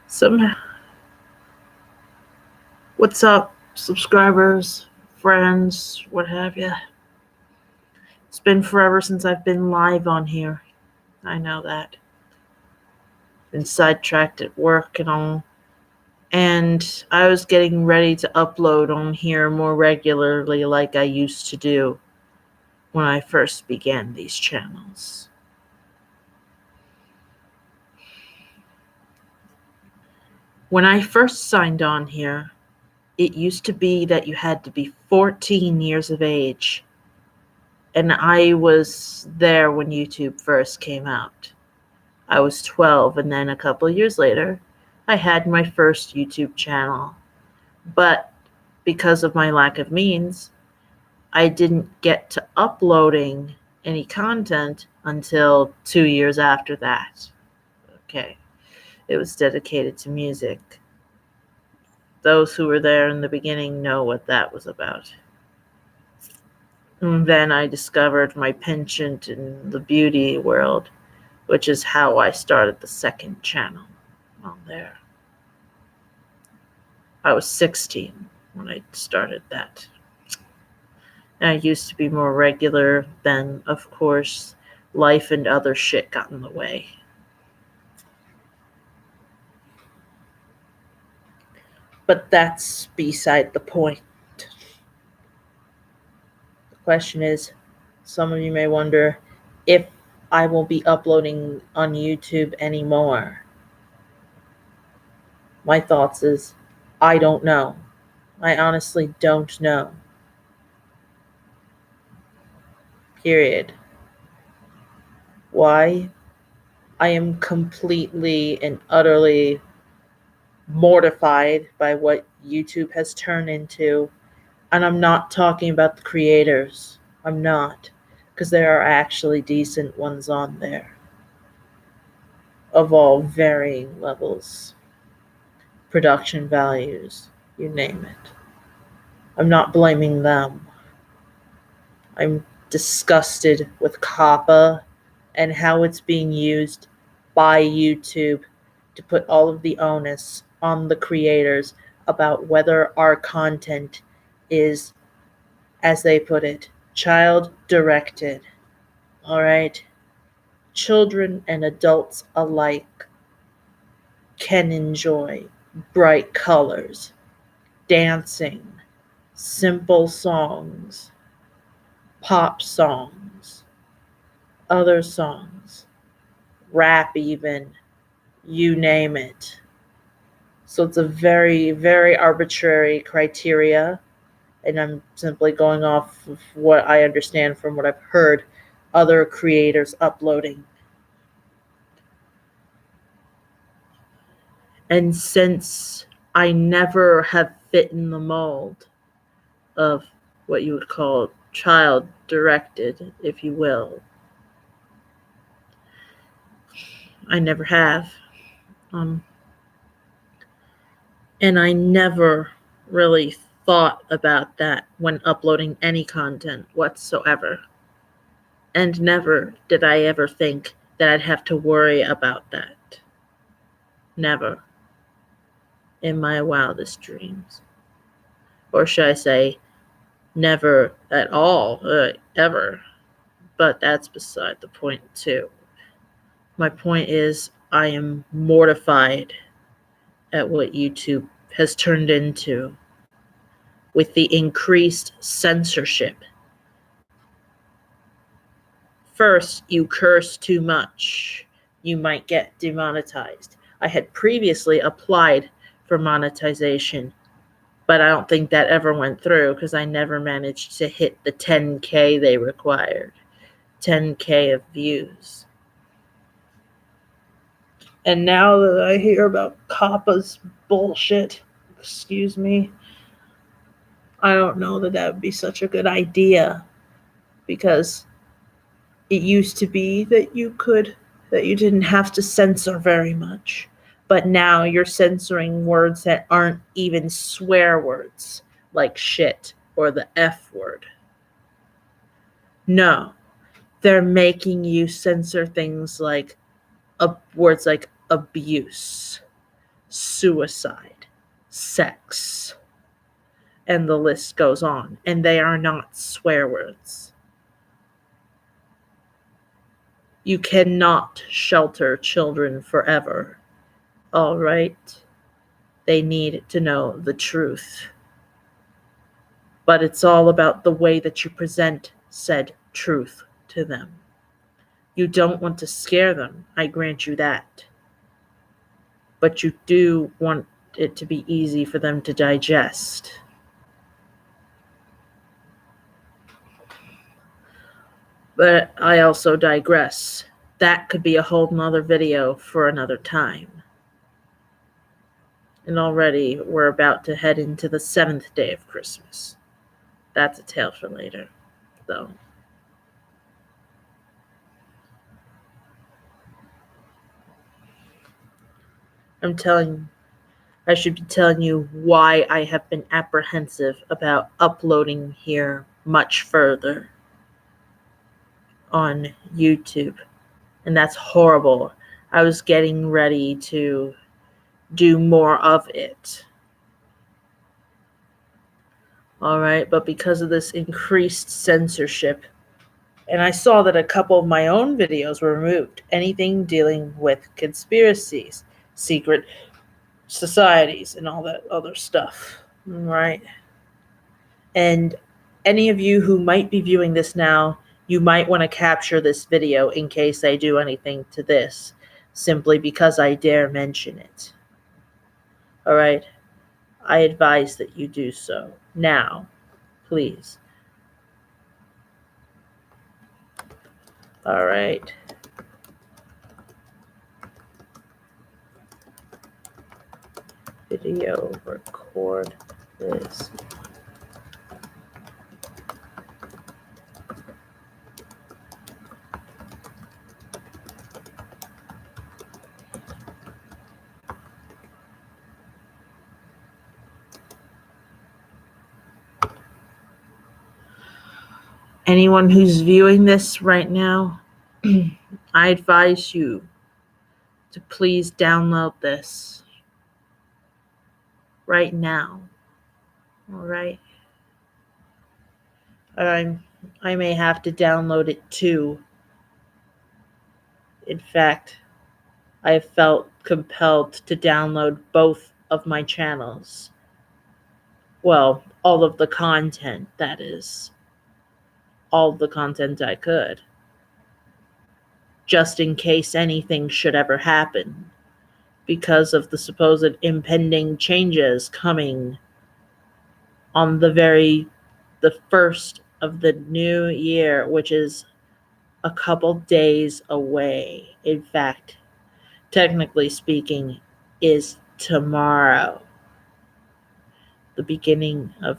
Somehow, what's up, subscribers, friends, what have you? It's been forever since I've been live on here. I know that. Been sidetracked at work and all. And I was getting ready to upload on here more regularly like I used to do when I first began these channels. When I first signed on here, it used to be that you had to be 14 years of age. And I was there when YouTube first came out. I was 12, and then a couple of years later, I had my first YouTube channel. But because of my lack of means, I didn't get to uploading any content until 2 years after that. Okay. It was dedicated to music. Those who were there in the beginning know what that was about. And then I discovered my penchant in the beauty world, which is how I started the second channel on there. I was 16 when I started that. And I used to be more regular, then, of course, life and other shit got in the way. But that's beside the point. The question is, some of you may wonder if I won't be uploading on YouTube anymore. My thoughts is, I don't know. I honestly don't know. Period. Why? I am completely and utterly mortified by what YouTube has turned into. And I'm not talking about the creators. I'm not. Because there are actually decent ones on there. Of all varying levels. Production values. You name it. I'm not blaming them. I'm disgusted with COPPA and how it's being used by YouTube to put all of the onus on the creators about whether our content is, as they put it, child-directed. All right? Children and adults alike can enjoy bright colors, dancing, simple songs, pop songs, other songs, rap even, you name it. So it's a very, very arbitrary criteria, and I'm simply going off of what I understand from what I've heard other creators uploading. And since I never have fit in the mold of what you would call child-directed, if you will, I never have. And I never really thought about that when uploading any content whatsoever. And never did I ever think that I'd have to worry about that. Never. In my wildest dreams. Or should I say, never at all, ever. But that's beside the point, too. My point is, I am mortified at what YouTube has turned into with the increased censorship. First, you curse too much, you might get demonetized. I had previously applied for monetization, but I don't think that ever went through because I never managed to hit the 10K they required. 10K of views. And now that I hear about COPPA's bullshit, excuse me, I don't know that that would be such a good idea, because it used to be that you didn't have to censor very much. But now you're censoring words that aren't even swear words, like shit or the F word. No, they're making you censor things like words like abuse, suicide, sex, and the list goes on. And they are not swear words. You cannot shelter children forever, all right? They need to know the truth. But it's all about the way that you present said truth to them. You don't want to scare them, I grant you that. But you do want it to be easy for them to digest. But I also digress. That could be a whole nother video for another time. And already we're about to head into the 7th day of Christmas. That's a tale for later, though. I should be telling you why I have been apprehensive about uploading here much further on YouTube. And that's horrible. I was getting ready to do more of it. All right, but because of this increased censorship, and I saw that a couple of my own videos were removed. Anything dealing with conspiracies, secret societies, and all that other stuff. Right? And any of you who might be viewing this now, you might want to capture this video in case I do anything to this, simply because I dare mention it. All right? I advise that you do so now, please. All right. Video record this. Anyone who's viewing this right now, I advise you to please download this right now. All right? I may have to download it too. In fact, I have felt compelled to download both of my channels. Well, all of the content, that is. All the content I could. Just in case anything should ever happen. Because of the supposed impending changes coming on the first of the new year, which is a couple days away. In fact, technically speaking, is tomorrow. The beginning of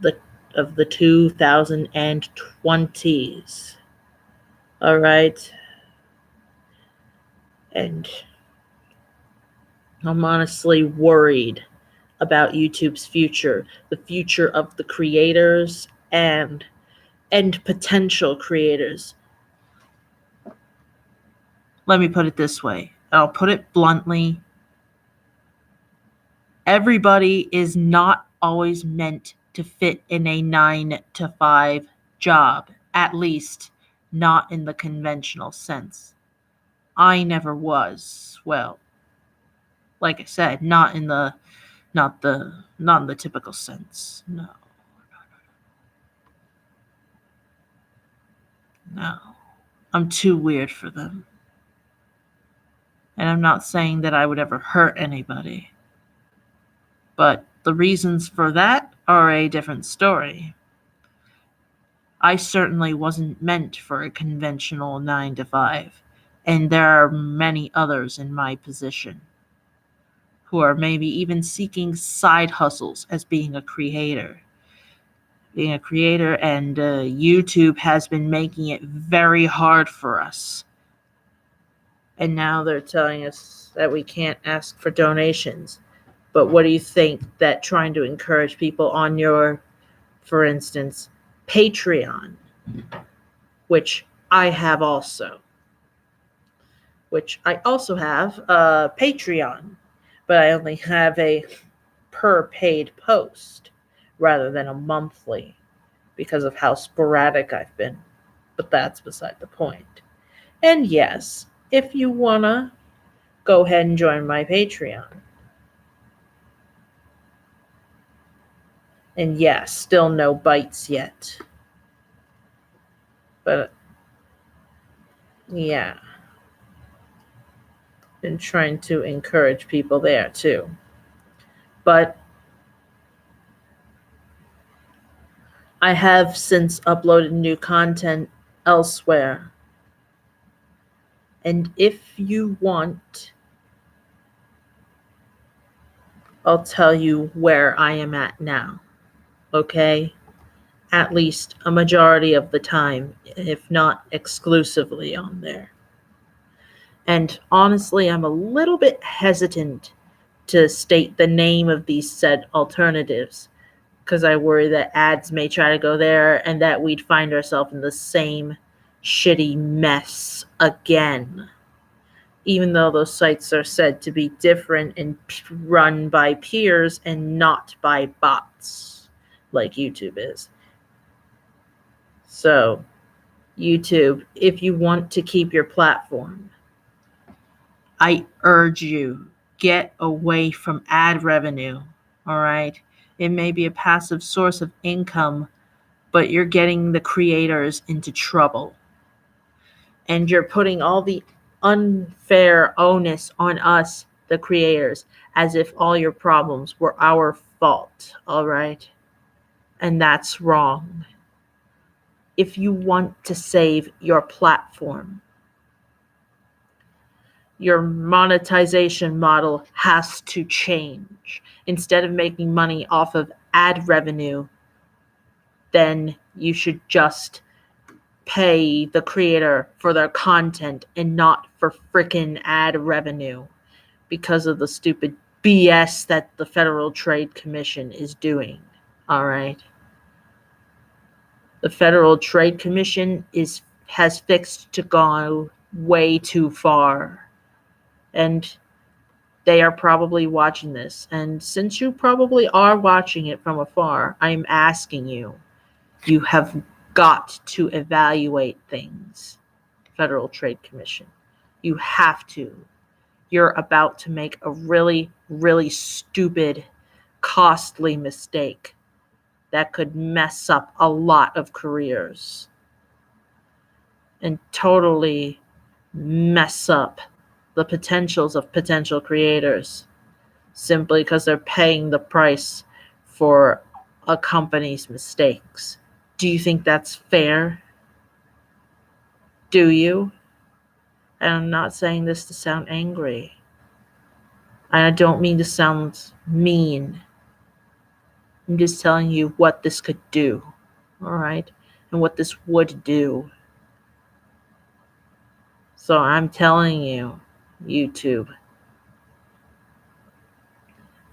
the 2020s. All right. And I'm honestly worried about YouTube's future, the future of the creators and potential creators. Let me put it this way. I'll put it bluntly. Everybody is not always meant to fit in a 9-to-5 job, at least not in the conventional sense. I never was. Well, like I said, not in the typical sense. No. I'm too weird for them. And I'm not saying that I would ever hurt anybody. But the reasons for that are a different story. I certainly wasn't meant for a conventional 9-to-5, and there are many others in my position who are maybe even seeking side hustles as being a creator. And YouTube has been making it very hard for us. And now they're telling us that we can't ask for donations. But what do you think that trying to encourage people on your, for instance, Patreon, which I have also, which I also have a Patreon, but I only have a per paid post rather than a monthly because of how sporadic I've been. But that's beside the point. And yes, if you wanna, go ahead and join my Patreon. And yes, still no bites yet. But yeah, been trying to encourage people there too. But I have since uploaded new content elsewhere. And if you want, I'll tell you where I am at now. Okay? At least a majority of the time, if not exclusively on there. And honestly, I'm a little bit hesitant to state the name of these said alternatives because I worry that ads may try to go there and that we'd find ourselves in the same shitty mess again. Even though those sites are said to be different and run by peers and not by bots like YouTube is. So, YouTube, if you want to keep your platform, I urge you, get away from ad revenue. All right. It may be a passive source of income, but you're getting the creators into trouble. And you're putting all the unfair onus on us, the creators, as if all your problems were our fault. All right. And that's wrong. If you want to save your platform, your monetization model has to change. Instead of making money off of ad revenue, then you should just pay the creator for their content and not for frickin' ad revenue because of the stupid BS that the Federal Trade Commission is doing. All right. The Federal Trade Commission has fixed to go way too far. And they are probably watching this. And since you probably are watching it from afar, I'm asking you, you have got to evaluate things, Federal Trade Commission. You have to. You're about to make a really, really stupid, costly mistake that could mess up a lot of careers and totally mess up the potentials of potential creators simply because they're paying the price for a company's mistakes. Do you think that's fair? Do you? And I'm not saying this to sound angry. I don't mean to sound mean. I'm just telling you what this could do, all right? And what this would do. So I'm telling you, YouTube,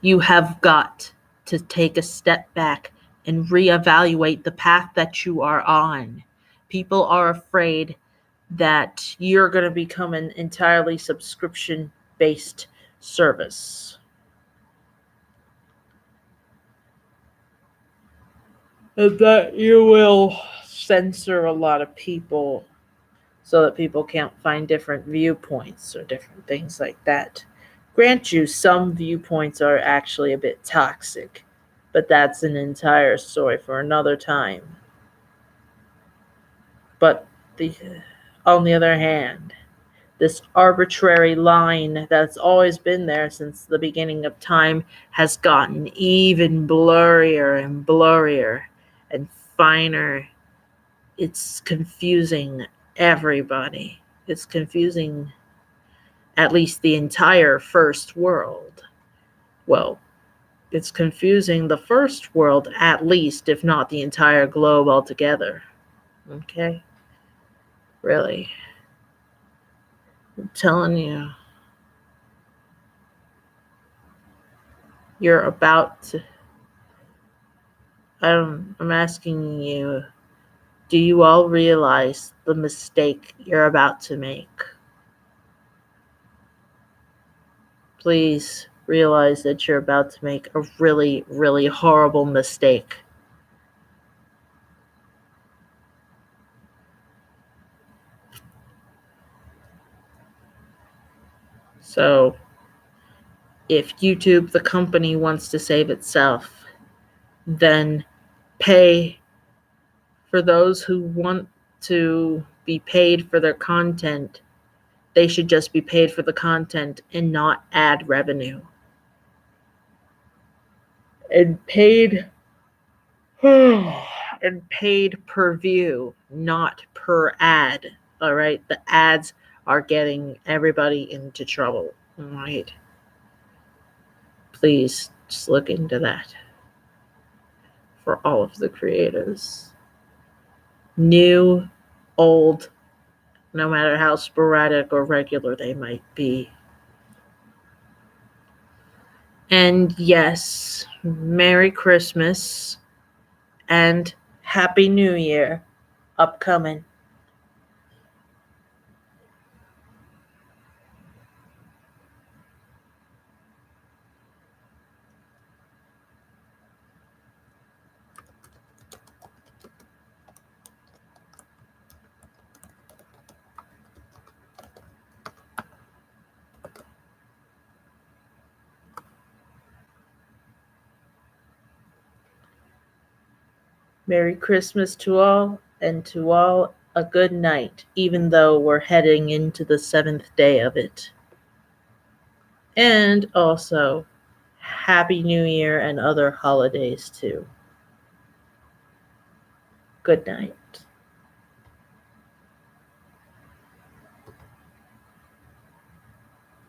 you have got to take a step back and reevaluate the path that you are on. People are afraid that you're going to become an entirely subscription-based service. And that you will censor a lot of people so that people can't find different viewpoints or different things like that. Grant you, some viewpoints are actually a bit toxic, but that's an entire story for another time. But on the other hand, this arbitrary line that's always been there since the beginning of time has gotten even blurrier and blurrier and finer. It's confusing everybody. It's confusing at least the entire first world. Well, it's confusing the first world at least, if not the entire globe altogether. Okay? Really. I'm telling you. You're about to. I'm asking you, do you all realize the mistake you're about to make? please realize that you're about to make a really, really horrible mistake. So, if YouTube, the company, wants to save itself, then pay for those who want to be paid for their content. They should just be paid for the content and not ad revenue. And paid and paid per view, not per ad. All right, the ads are getting everybody into trouble. All right, please just look into that for all of the creators, new, old, no matter how sporadic or regular they might be. And yes, Merry Christmas and Happy New Year upcoming. Merry Christmas to all, and to all a good night, even though we're heading into the 7th day of it. And also, Happy New Year and other holidays too. Good night.